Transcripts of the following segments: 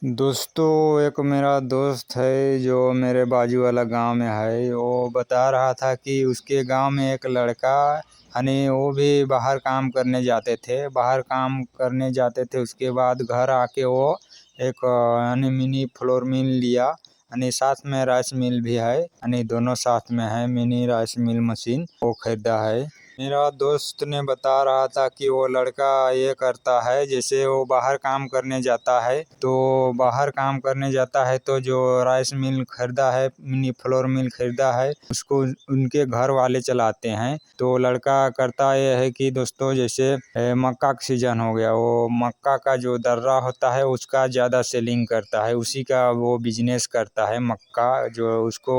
दोस्तों, एक मेरा दोस्त है जो मेरे बाजू वाला गांव में है। वो बता रहा था कि उसके गांव में एक लड़का यानी वो भी बाहर काम करने जाते थे। उसके बाद घर आके वो एक यानी मिनी फ्लोर मिल लिया। यानी साथ में राइस मिल भी है, यानी दोनों साथ में है। मिनी राइस मिल मशीन वो खरीदा है। मेरा दोस्त ने बता रहा था कि वो लड़का ये करता है, जैसे वो बाहर काम करने जाता है तो जो राइस मिल खरीदा है, मिनी फ्लोर मिल खरीदा है, उसको उनके घर वाले चलाते हैं। तो लड़का करता ये है कि दोस्तों, जैसे मक्का का सीजन हो गया, वो मक्का का जो दर्रा होता है उसका ज़्यादा सेलिंग करता है, उसी का वो बिजनेस करता है। मक्का जो उसको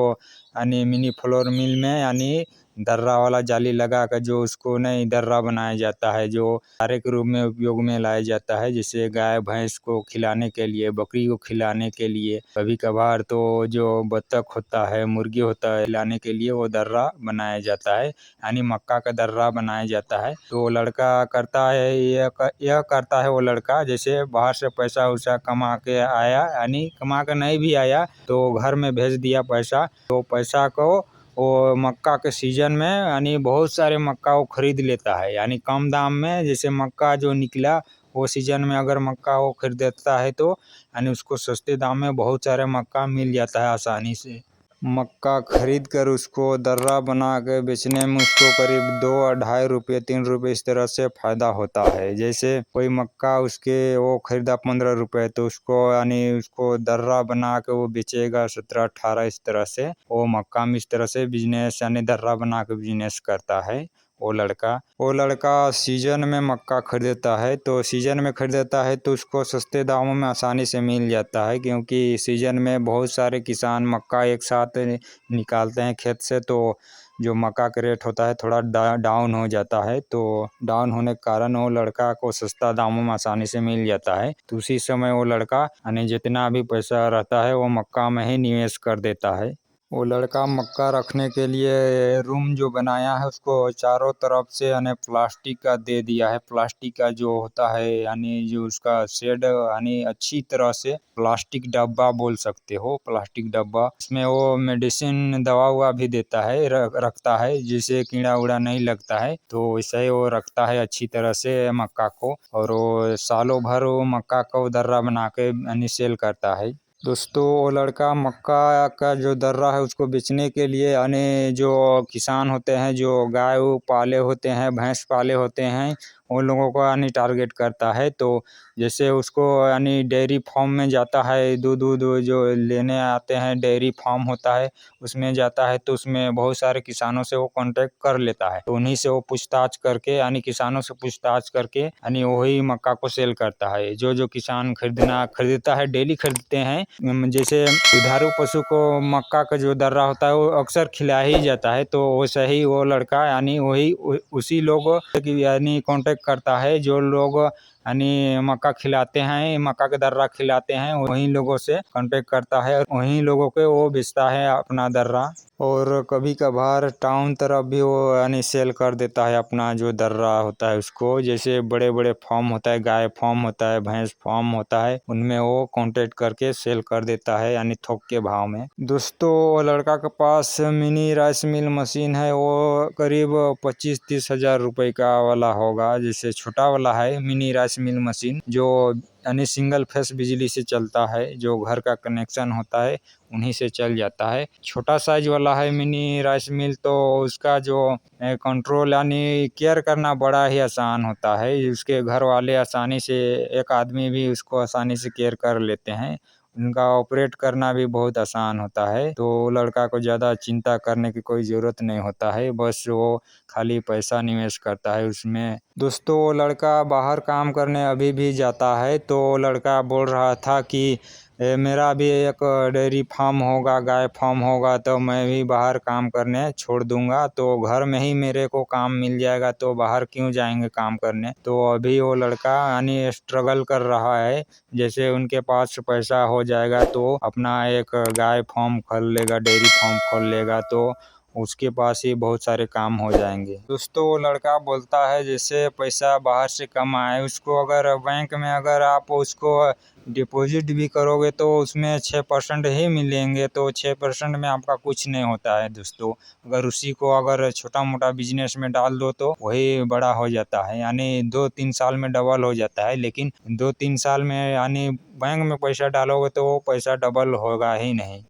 यानी मिनी फ्लोर मिल में यानी दर्रा वाला जाली लगा कर जो उसको नहीं दर्रा बनाया जाता है, जो चारे के रूप में उपयोग में लाया जाता है, जैसे गाय भैंस को खिलाने के लिए, बकरी को खिलाने के लिए, कभी कभार तो जो बत्तख होता है, मुर्गी होता है, खिलाने के लिए वो दर्रा बनाया जाता है, यानी मक्का का दर्रा बनाया जाता है। तो लड़का करता है, यह करता है वो लड़का, जैसे बाहर से पैसा उसा कमा के आया, यानी कमा कर नहीं भी आया तो घर में भेज दिया पैसा, तो पैसा को वो मक्का के सीजन में यानी बहुत सारे मक्का वो खरीद लेता है, यानी कम दाम में। जैसे मक्का जो निकला वो सीजन में अगर मक्का वो खरीदता है तो यानी उसको सस्ते दाम में बहुत सारे मक्का मिल जाता है आसानी से। मक्का खरीद कर उसको दर्रा बना के बेचने में उसको करीब 2-2.5 रुपये 3 रुपये इस तरह से फ़ायदा होता है। जैसे कोई मक्का उसके वो खरीदा 15 रुपये, तो उसको यानी उसको दर्रा बना के वो बेचेगा 17-18, इस तरह से वो मक्का में इस तरह से बिजनेस यानी दर्रा बना के बिजनेस करता है वो लड़का सीजन में मक्का खरीदता है। तो सीजन में खरीदता है तो उसको सस्ते दामों में आसानी से मिल जाता है, क्योंकि सीजन में बहुत सारे किसान मक्का एक साथ निकालते हैं खेत से, तो जो मक्का का रेट होता है थोड़ा डाउन हो जाता है। तो डाउन होने के कारण वो लड़का को सस्ता दामों में आसानी से मिल जाता है। तो उसी समय वो लड़का यानी जितना भी पैसा रहता है वो मक्का में ही निवेश कर देता है। वो लड़का मक्का रखने के लिए रूम जो बनाया है उसको चारों तरफ से यानी प्लास्टिक का दे दिया है। प्लास्टिक का जो होता है यानी जो उसका शेड यानी अच्छी तरह से प्लास्टिक डब्बा बोल सकते हो, प्लास्टिक डब्बा, उसमें वो मेडिसिन दवा हुआ भी देता है, रखता है, जिससे कीड़ा उड़ा नहीं लगता है। तो वैसे ही वो रखता है अच्छी तरह से मक्का को, और वो सालों भर वो मक्का को दर्रा बना के यानी सेल करता है। दोस्तों, वो लड़का मक्का का जो दर्रा है उसको बेचने के लिए यानी जो किसान होते हैं, जो गाय पाले होते हैं, भैंस पाले होते हैं, उन लोगों को यानी टारगेट करता है। तो जैसे उसको यानी डेयरी फार्म में जाता है, दूध जो लेने आते हैं, डेयरी फार्म होता है उसमें जाता है, तो उसमें बहुत सारे किसानों से वो कांटेक्ट कर लेता है। तो उन्हीं से वो पूछताछ करके यानी किसानों से पूछताछ करके यानी वही मक्का को सेल करता है। जो किसान खरीदता है, डेली खरीदते हैं। जैसे दुधारू पशु को मक्का का जो दर्रा होता है वो अक्सर खिला ही जाता है, तो वैसे ही वो लड़का यानी वही उसी लोगों की यानी कांटेक्ट करता है, जो लोग यानी मक्का खिलाते हैं, मक्का का दर्रा खिलाते हैं, वहीं लोगों से कांटेक्ट करता है, वहीं लोगों को वो बेचता है अपना दर्रा। और कभी कभार टाउन तरफ भी वो यानी सेल कर देता है अपना जो दर्रा होता है उसको। जैसे बड़े बड़े फार्म होता है, गाय फार्म होता है, भैंस फार्म होता है, उनमें वो कांटेक्ट करके सेल कर देता है यानी थोक के भाव में। दोस्तों, वो लड़का के पास मिनी राइस मिल मशीन है, वो करीब 25-30 हज़ार रुपये का वाला होगा। जैसे छोटा वाला है मिनी राइस मिल मशीन, जो यानी सिंगल फेस बिजली से चलता है, जो घर का कनेक्शन होता है उन्हीं से चल जाता है। छोटा साइज वाला है मिनी राइस मिल, तो उसका जो कंट्रोल यानी केयर करना बड़ा ही आसान होता है। उसके घर वाले आसानी से, एक आदमी भी उसको आसानी से केयर कर लेते हैं, उनका ऑपरेट करना भी बहुत आसान होता है। तो लड़का को ज़्यादा चिंता करने की कोई ज़रूरत नहीं होता है, बस वो खाली पैसा निवेश करता है उसमें। दोस्तों, वो लड़का बाहर काम करने अभी भी जाता है। तो लड़का बोल रहा था कि मेरा भी एक डेयरी फार्म होगा, गाय फार्म होगा, तो मैं भी बाहर काम करने छोड़ दूंगा, तो घर में ही मेरे को काम मिल जाएगा, तो बाहर क्यों जाएंगे काम करने। तो अभी वो लड़का यानी स्ट्रगल कर रहा है, जैसे उनके पास पैसा हो जाएगा तो अपना एक गाय फार्म खोल लेगा, डेयरी फार्म खोल लेगा, तो उसके पास ही बहुत सारे काम हो जाएंगे। दोस्तों वो लड़का बोलता है जैसे पैसा बाहर से कम आए, उसको अगर बैंक में अगर आप उसको डिपॉजिट भी करोगे तो उसमें 6% ही मिलेंगे, तो 6% में आपका कुछ नहीं होता है दोस्तों। अगर उसी को अगर छोटा मोटा बिजनेस में डाल दो तो वही बड़ा हो जाता है, यानी 2-3 साल में डबल हो जाता है। लेकिन 2-3 साल में यानी बैंक में पैसा डालोगे तो वो पैसा डबल होगा ही नहीं।